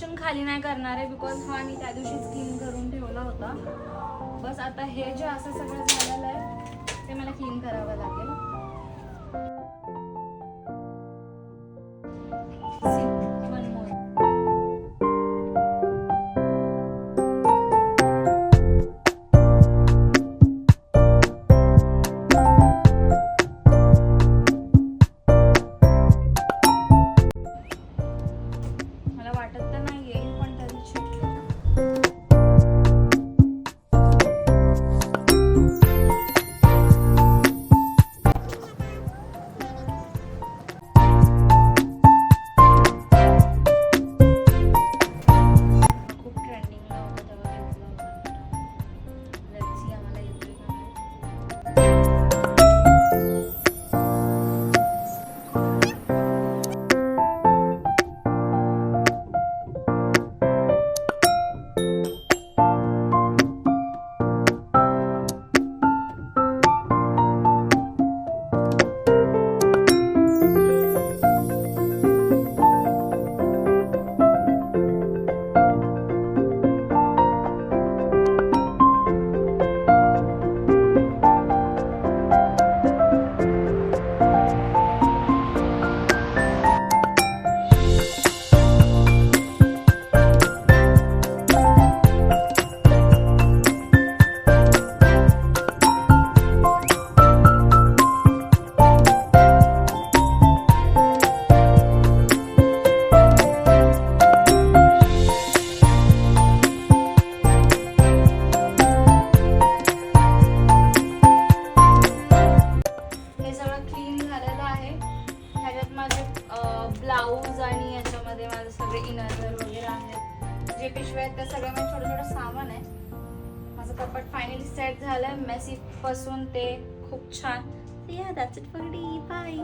Section खाली नाही करणार आहे बिकॉज हा मी त्या दिवशीच क्लीन करून ठेवला होता. बस आता हे जे असं सगळं झालेलं आहे ते मला क्लीन करावं लागेल. One more. मला वाटत तर नाही येईल पण तरी खूप ट्रेंडिंगला होता तेव्हा घेतला होता. लेट्स सी आम्हाला येतोय का नाही. ब्लाऊज आणि याच्यामध्ये माझे सगळे इनरवेअर वगैरे आहेत. जे पिशव्या आहेत त्या सगळ्या माझं छोटं छोटं सामान आहे. माझं कपाट फायनली सेट झालंय. मेसी पासून ते खूप छान. या that's it for today. Bye.